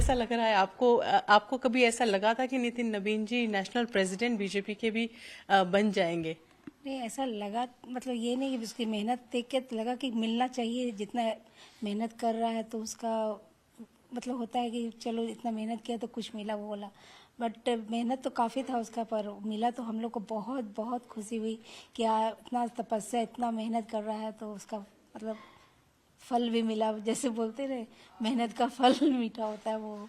कैसा लग रहा है आपको? आपको कभी ऐसा लगा था कि नितिन नवीन जी नेशनल प्रेसिडेंट बीजेपी के भी बन जाएंगे? नहीं, ऐसा लगा, मतलब ये नहीं कि उसकी मेहनत देख के तो लगा कि मिलना चाहिए। जितना मेहनत कर रहा है तो उसका मतलब होता है कि चलो इतना मेहनत किया तो कुछ मिला, वो बोला। बट मेहनत तो काफ़ी था उसका, पर मिला तो हम लोग को बहुत बहुत खुशी हुई कि इतना तपस्या, इतना मेहनत कर रहा है तो उसका मतलब फल भी मिला। जैसे बोलते रहे, मेहनत का फल मीठा होता है, वो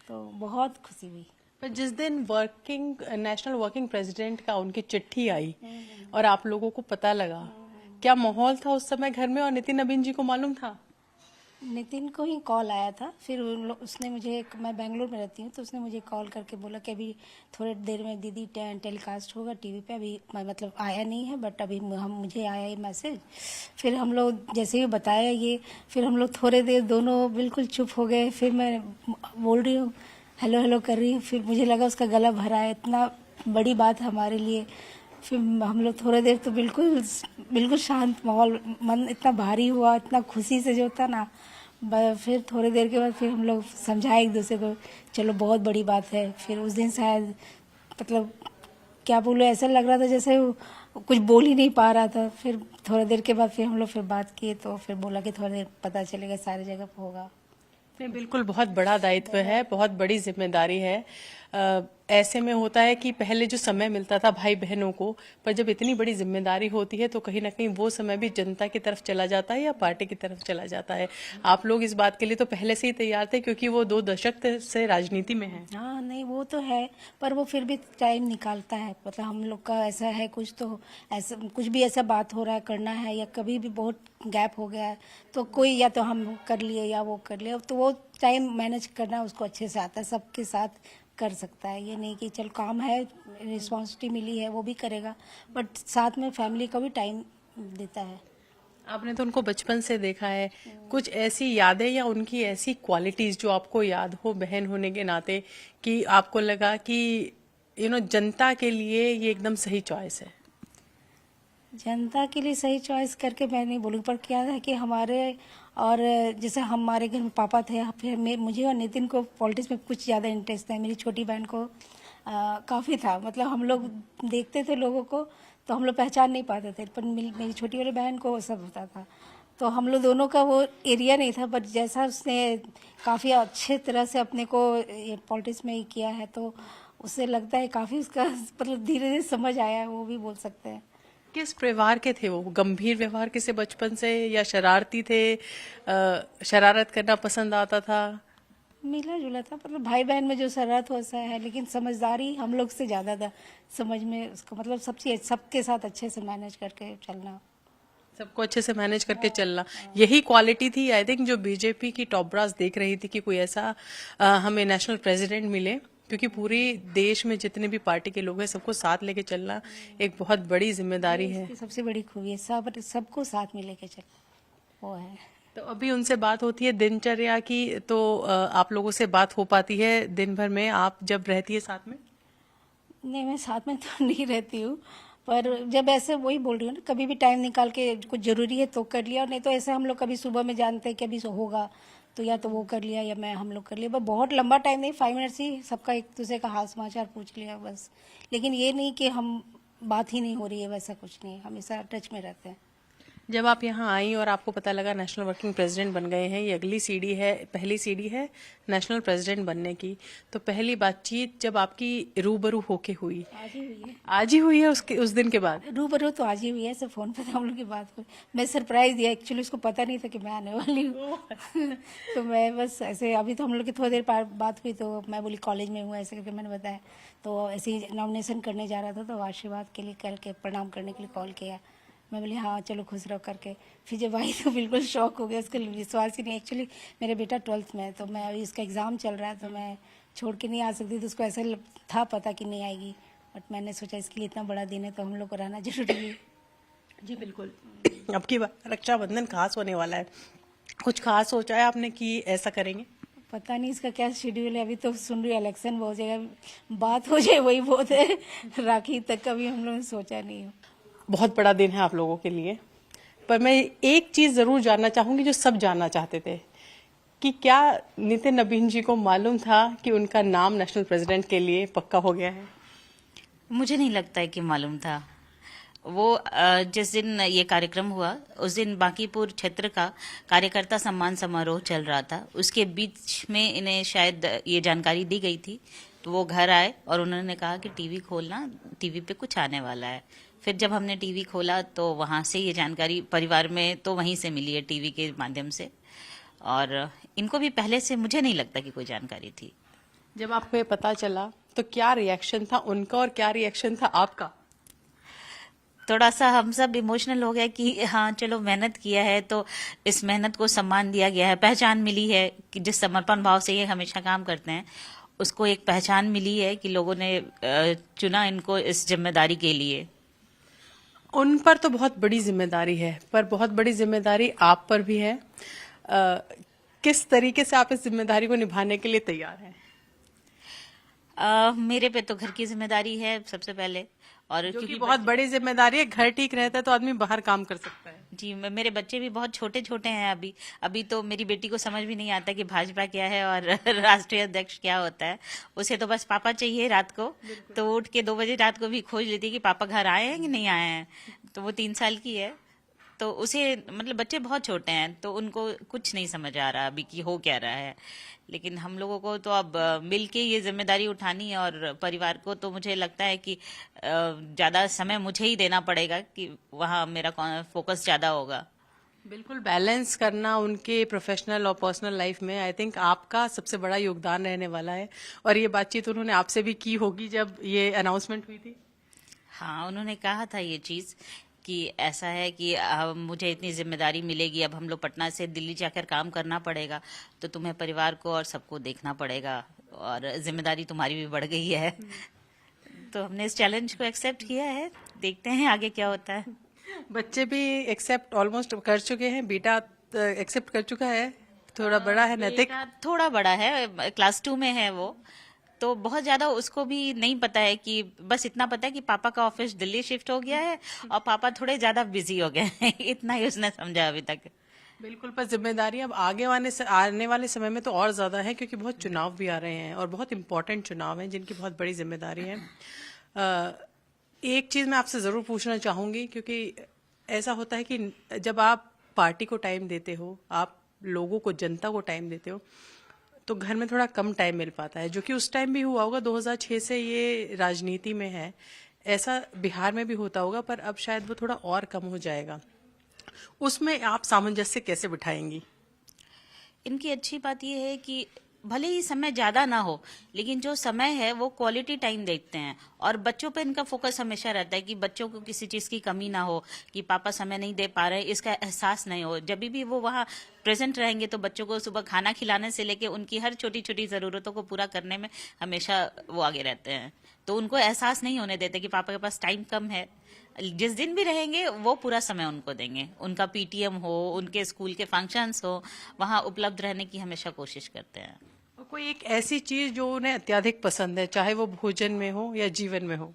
तो बहुत खुशी हुई। पर जिस दिन नेशनल वर्किंग प्रेसिडेंट का उनकी चिट्ठी आई और आप लोगों को पता लगा, क्या माहौल था उस समय घर में? और नितिन नवीन जी को मालूम था? नितिन को ही कॉल आया था। फिर उसने मुझे, मैं बेंगलुरु में रहती हूँ, तो उसने मुझे कॉल करके बोला कि अभी थोड़ी देर में दीदी टेलीकास्ट होगा टीवी पे। अभी मतलब आया नहीं है, बट अभी मुझे आया ये मैसेज। फिर हम लोग जैसे ही बताया ये, फिर हम लोग थोड़ी देर दोनों बिल्कुल चुप हो गए। फिर मैं बोल रही हूँ, हेलो हेलो कर रही हूँ, फिर मुझे लगा उसका गला भरा है, इतना बड़ी बात हमारे लिए। फिर हम लोग थोड़ी देर तो बिल्कुल बिल्कुल शांत माहौल, मन इतना भारी हुआ, इतना खुशी से जो था ना। फिर थोड़ी देर के बाद फिर हम लोग समझाए एक दूसरे को, चलो बहुत बड़ी बात है। फिर उस दिन शायद मतलब क्या बोलो, ऐसा लग रहा था जैसे वो कुछ बोल ही नहीं पा रहा था। फिर थोड़ी देर के बाद फिर हम लोग फिर बात किए, तो फिर बोला कि थोड़ी देर पता चलेगा, सारी जगह पे होगा। नहीं, बिल्कुल बहुत बड़ा दायित्व है, बहुत बड़ी जिम्मेदारी है। ऐसे में होता है कि पहले जो समय मिलता था भाई बहनों को, पर जब इतनी बड़ी जिम्मेदारी होती है तो कहीं ना कहीं वो समय भी जनता की तरफ चला जाता है या पार्टी की तरफ चला जाता है। आप लोग इस बात के लिए तो पहले से ही तैयार थे, क्योंकि वो 2 दशक से राजनीति में हैं। हाँ, नहीं वो तो है, पर वो फिर भी टाइम निकालता है। मतलब हम लोग का ऐसा है, कुछ तो ऐसा, कुछ भी ऐसा बात हो रहा है, करना है, या कभी भी बहुत गैप हो गया है तो कोई, या तो हम कर लिए या वो कर लिए, तो वो टाइम मैनेज करना उसको अच्छे से आता है, सबके साथ कर सकता है। ये नहीं कि चल काम है, रिस्पॉन्सिबिलिटी मिली है, वो भी करेगा, बट साथ में फैमिली का भी टाइम देता है। आपने तो उनको बचपन से देखा है, कुछ ऐसी यादें या उनकी ऐसी क्वालिटीज जो आपको याद हो बहन होने के नाते, कि आपको लगा कि जनता के लिए ये एकदम सही चॉइस है? जनता के लिए सही चॉइस करके मैं नहीं बोलूँ, पर क्या है कि हमारे, और जैसे हमारे घर में पापा थे, फिर मुझे और नितिन को पॉलिटिक्स में कुछ ज़्यादा इंटरेस्ट है। मेरी छोटी बहन को काफ़ी था, मतलब हम लोग देखते थे लोगों को तो हम लोग पहचान नहीं पाते थे, पर मेरी छोटी वाली बहन को वो सब होता था। तो हम लोग दोनों का वो एरिया नहीं था, बट जैसा उसने काफ़ी अच्छे तरह से अपने को ये पॉलिटिक्स में ही किया है, तो उससे लगता है काफ़ी उसका मतलब धीरे धीरे समझ आया है, वो भी बोल सकते हैं। किस व्यवहार के थे वो? गंभीर व्यवहार के से बचपन से, या शरारती थे? शरारत करना पसंद आता था? मिला जुला था, मतलब भाई बहन में जो शरारत हो सा है, लेकिन समझदारी हम लोग से ज़्यादा था समझ में उसको, मतलब सबके साथ अच्छे से मैनेज करके चलना। सबको अच्छे से मैनेज करके चलना, यही क्वालिटी थी आई थिंक जो बीजेपी की टॉप ब्रास देख रही थी कि कोई ऐसा हमें नेशनल प्रेसिडेंट मिले। क्योंकि पूरी देश में जितने भी पार्टी के लोग हैं, सबको साथ लेके चलना एक बहुत बड़ी जिम्मेदारी है। इसकी सबसे बड़ी खूबी है, सबको साथ में लेके चलना, वो है। तो अभी उनसे बात होती है दिनचर्या की, तो आप लोगों से बात हो पाती है दिन भर में, आप जब रहती है साथ में? नहीं, मैं साथ में तो नहीं रहती हूँ, पर जब ऐसे वही बोल रही हूँ ना, कभी भी टाइम निकाल के कुछ ज़रूरी है तो कर लिया, और नहीं तो ऐसे हम लोग कभी सुबह में जानते हैं कि अभी होगा, तो या तो वो कर लिया या मैं हम लोग कर लिया। बस बहुत लंबा टाइम नहीं, 5 मिनट्स ही सबका एक दूसरे का हाल समाचार पूछ लिया बस। लेकिन ये नहीं कि हम बात ही नहीं हो रही है, वैसा कुछ नहीं, हमेशा टच में रहते हैं। जब आप यहाँ आई और आपको पता लगा नेशनल वर्किंग प्रेसिडेंट बन गए हैं, ये अगली सीढ़ी है, पहली सीढ़ी है नेशनल प्रेसिडेंट बनने की, तो पहली बातचीत जब आपकी रूबरू होके हुई? आज ही हुई है। आज ही हुई है? उस दिन के बाद? रूबरू तो आज ही हुई है, सिर्फ फोन पे तो हम लोग की बात हुई। मैं सरप्राइज दिया, एक्चुअली उसको पता नहीं था कि मैं आने वाली हूँ। तो मैं बस ऐसे, अभी तो हम लोग की थोड़ी देर बात हुई, तो मैं बोली कॉलेज में हूँ ऐसे करके मैंने बताया। तो ऐसे ही नॉमिनेशन करने जा रहा था, तो आशीर्वाद के लिए करके प्रणाम करने के लिए कॉल किया। मैं बोली हाँ चलो खुश रहो करके। फिर जब आई तो बिल्कुल शॉक हो गया, उसका विश्वास ही नहीं। एक्चुअली मेरा बेटा 12th में है, तो मैं अभी इसका एग्ज़ाम चल रहा है, तो मैं छोड़ के नहीं आ सकती, तो उसको ऐसा था पता कि नहीं आएगी, बट मैंने सोचा इसके लिए इतना बड़ा दिन है तो हम लोग को रहना जरूरी है। जी बिल्कुल। अब की बार रक्षाबंधन खास होने वाला है, कुछ खास सोचा है आपने कि ऐसा करेंगे? पता नहीं इसका क्या शेड्यूल है, अभी तो सुन रही इलेक्शन हो जाएगा, बात हो जाए वही बहुत है। राखी तक का भी हम लोगों ने सोचा नहीं हो। बहुत बड़ा दिन है आप लोगों के लिए, पर मैं एक चीज जरूर जानना चाहूंगी जो सब जानना चाहते थे, कि क्या नितिन नबीन जी को मालूम था कि उनका नाम नेशनल प्रेसिडेंट के लिए पक्का हो गया है? मुझे नहीं लगता है कि मालूम था। वो जिस दिन ये कार्यक्रम हुआ उस दिन बांकीपुर क्षेत्र का कार्यकर्ता सम्मान समारोह चल रहा था, उसके बीच में इन्हें शायद ये जानकारी दी गई थी। तो वो घर आए और उन्होंने कहा कि टीवी खोलना, टीवी पे कुछ आने वाला है। फिर जब हमने टीवी खोला तो वहां से ये जानकारी परिवार में तो वहीं से मिली है, टीवी के माध्यम से। और इनको भी पहले से मुझे नहीं लगता कि कोई जानकारी थी। जब आपको ये पता चला तो क्या रिएक्शन था उनका और क्या रिएक्शन था आपका? थोड़ा सा हम सब इमोशनल हो गया कि हाँ चलो मेहनत किया है तो इस मेहनत को सम्मान दिया गया है, पहचान मिली है कि जिस समर्पण भाव से ये हमेशा काम करते हैं उसको एक पहचान मिली है कि लोगों ने चुना इनको इस जिम्मेदारी के लिए। उन पर तो बहुत बड़ी जिम्मेदारी है, पर बहुत बड़ी जिम्मेदारी आप पर भी है। किस तरीके से आप इस जिम्मेदारी को निभाने के लिए तैयार हैं? मेरे पे तो घर की जिम्मेदारी है सबसे पहले, और जो कि क्योंकि बहुत बड़ी जिम्मेदारी है। घर ठीक रहता है तो आदमी बाहर काम कर सकता है। जी मेरे बच्चे भी बहुत छोटे छोटे हैं अभी। अभी तो मेरी बेटी को समझ भी नहीं आता कि भाजपा क्या है और राष्ट्रीय अध्यक्ष क्या होता है। उसे तो बस पापा चाहिए रात को, तो वो उठ के 2 बजे रात को भी खोज लेती है कि पापा घर आए हैं कि नहीं आए हैं। तो वो 3 साल की है, तो उसे मतलब बच्चे बहुत छोटे हैं तो उनको कुछ नहीं समझ आ रहा अभी कि हो क्या रहा है। लेकिन हम लोगों को तो अब मिलके ये जिम्मेदारी उठानी है, और परिवार को तो मुझे लगता है कि ज्यादा समय मुझे ही देना पड़ेगा कि वहाँ मेरा फोकस ज्यादा होगा। बिल्कुल बैलेंस करना उनके प्रोफेशनल और पर्सनल लाइफ में आई थिंक आपका सबसे बड़ा योगदान रहने वाला है। और ये बातचीत उन्होंने आपसे भी की होगी जब ये अनाउंसमेंट हुई थी। हाँ, उन्होंने कहा था ये चीज कि ऐसा है कि मुझे इतनी जिम्मेदारी मिलेगी, अब हम लोग पटना से दिल्ली जाकर काम करना पड़ेगा, तो तुम्हें परिवार को और सबको देखना पड़ेगा और जिम्मेदारी तुम्हारी भी बढ़ गई है। तो हमने इस चैलेंज को एक्सेप्ट किया है, देखते हैं आगे क्या होता है। बच्चे भी एक्सेप्ट ऑलमोस्ट कर चुके हैं। बेटा एक्सेप्ट कर चुका है, थोड़ा बड़ा है नैतिक। बेटा थोड़ा बड़ा है, क्लास 2 में है वो, तो बहुत ज्यादा उसको भी नहीं पता है कि बस इतना पता है कि पापा का ऑफिस दिल्ली शिफ्ट हो गया है और पापा थोड़े ज्यादा बिजी हो गए हैं। इतना ही उसने समझा अभी तक। बिल्कुल, पर जिम्मेदारी अब आने वाले समय में तो और ज्यादा है, क्योंकि बहुत चुनाव भी आ रहे हैं और बहुत इंपॉर्टेंट चुनाव हैं जिनकी बहुत बड़ी जिम्मेदारी है। एक चीज मैं आपसे जरूर पूछना चाहूंगी, क्योंकि ऐसा होता है कि जब आप पार्टी को टाइम देते हो, आप लोगों को, जनता को टाइम देते हो, तो घर में थोड़ा कम टाइम मिल पाता है, जो कि उस टाइम भी हुआ होगा। 2006 से ये राजनीति में है, ऐसा बिहार में भी होता होगा, पर अब शायद वो थोड़ा और कम हो जाएगा। उसमें आप सामंजस्य कैसे बिठाएंगी? इनकी अच्छी बात यह है कि भले ही समय ज्यादा ना हो, लेकिन जो समय है वो क्वालिटी टाइम देखते हैं, और बच्चों पे इनका फोकस हमेशा रहता है कि बच्चों को किसी चीज की कमी ना हो, कि पापा समय नहीं दे पा रहे इसका एहसास नहीं हो। जब भी वो वहाँ प्रेजेंट रहेंगे तो बच्चों को सुबह खाना खिलाने से लेके उनकी हर छोटी छोटी जरूरतों को पूरा करने में हमेशा वो आगे रहते हैं। तो उनको एहसास नहीं होने देते कि पापा के पास टाइम कम है। जिस दिन भी रहेंगे वो पूरा समय उनको देंगे। उनका पीटीएम हो, उनके स्कूल के फंक्शंस हो, वहाँ उपलब्ध रहने की हमेशा कोशिश करते हैं। और कोई एक ऐसी चीज जो उन्हें अत्यधिक पसंद है, चाहे वो भोजन में हो या जीवन में हो?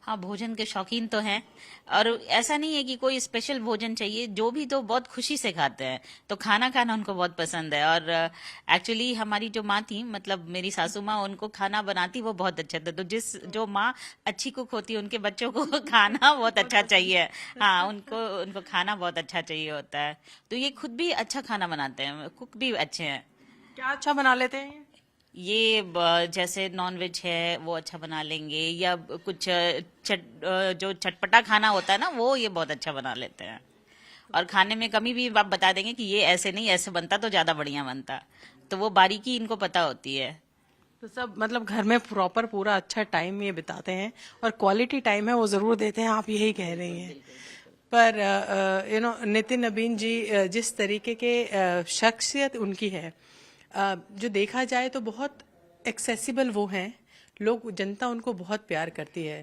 हाँ, भोजन के शौकीन तो हैं, और ऐसा नहीं है कि कोई स्पेशल भोजन चाहिए, जो भी तो बहुत खुशी से खाते हैं। तो खाना खाना उनको बहुत पसंद है। और एक्चुअली हमारी जो माँ थी, मतलब मेरी सासू माँ, उनको खाना बनाती वो बहुत अच्छा था। तो जो माँ अच्छी कुक होती है उनके बच्चों को खाना बहुत अच्छा चाहिए। हाँ, उनको खाना बहुत अच्छा चाहिए होता है। तो ये खुद भी अच्छा खाना बनाते हैं, कुक भी अच्छे हैं। क्या अच्छा बना लेते हैं? ये जैसे नॉन वेज है वो अच्छा बना लेंगे, या कुछ जो चटपटा खाना होता है ना, वो ये बहुत अच्छा बना लेते हैं। और खाने में कमी भी आप बता देंगे कि ये ऐसे नहीं, ऐसे बनता तो ज्यादा बढ़िया बनता। तो वो बारीकी इनको पता होती है। तो सब मतलब घर में प्रॉपर पूरा अच्छा टाइम ये बिताते हैं, और क्वालिटी टाइम है वो जरूर देते हैं, आप यही कह रही हैं। पर नितिन नबीन जी, जिस तरीके के शख्सियत उनकी है, जो देखा जाए तो बहुत एक्सेसिबल वो हैं, लोग, जनता उनको बहुत प्यार करती है।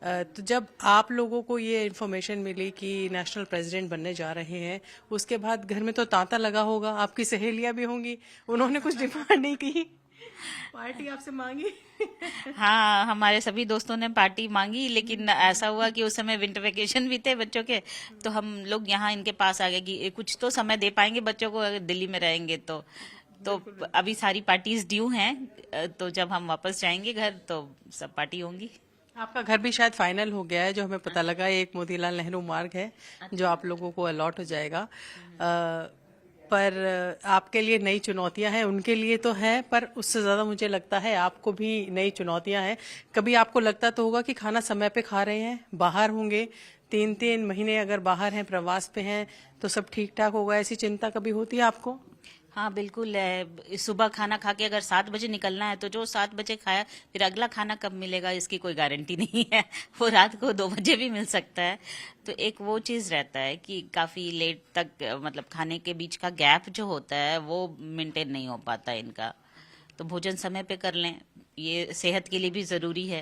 तो जब आप लोगों को ये इन्फॉर्मेशन मिली कि नेशनल प्रेसिडेंट बनने जा रहे हैं, उसके बाद घर में तो तांता लगा होगा, आपकी सहेलियां भी होंगी, उन्होंने कुछ डिमांड नहीं की? पार्टी आपसे मांगी? हाँ, हमारे सभी दोस्तों ने पार्टी मांगी, लेकिन ऐसा हुआ कि उस समय विंटर वेकेशन भी थे बच्चों के, तो हम लोग यहाँ इनके पास आ गए कि कुछ तो समय दे पाएंगे बच्चों को अगर दिल्ली में रहेंगे तो अभी सारी पार्टीज ड्यू हैं, तो जब हम वापस जाएंगे घर तो सब पार्टी होंगी। आपका घर भी शायद फाइनल हो गया है, जो हमें पता लगा है, एक मोतीलाल नेहरू मार्ग है जो आप लोगों को अलॉट हो जाएगा। पर आपके लिए नई चुनौतियां हैं, उनके लिए तो है, पर उससे ज्यादा मुझे लगता है आपको भी नई चुनौतियां हैं। कभी आपको लगता तो होगा कि खाना समय पे खा रहे हैं, बाहर होंगे 3-3 महीने अगर बाहर हैं, प्रवास पे हैं, तो सब ठीक ठाक होगा, ऐसी चिंता कभी होती है आपको? हाँ बिल्कुल है। सुबह खाना खा के अगर 7 बजे निकलना है तो जो 7 बजे खाया फिर अगला खाना कब मिलेगा इसकी कोई गारंटी नहीं है। वो रात को 2 बजे भी मिल सकता है। तो एक वो चीज रहता है कि काफी लेट तक मतलब खाने के बीच का गैप जो होता है वो मेंटेन नहीं हो पाता इनका। तो भोजन समय पे कर लें, ये सेहत के लिए भी जरूरी है।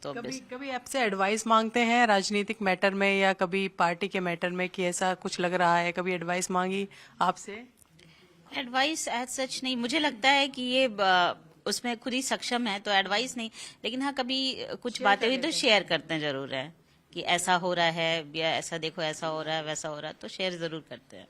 तो कभी कभी आपसे एडवाइस मांगते हैं राजनीतिक मैटर में या कभी पार्टी के मैटर में कि ऐसा कुछ लग रहा है, कभी एडवाइस मांगी आपसे? एडवाइस एज सच नहीं, मुझे लगता है कि ये उसमें खुद ही सक्षम है तो एडवाइस नहीं, लेकिन हाँ कभी कुछ बातें हुई तो शेयर करते हैं जरूर है कि ऐसा हो रहा है या ऐसा देखो ऐसा हो रहा है वैसा हो रहा है, तो शेयर जरूर करते हैं।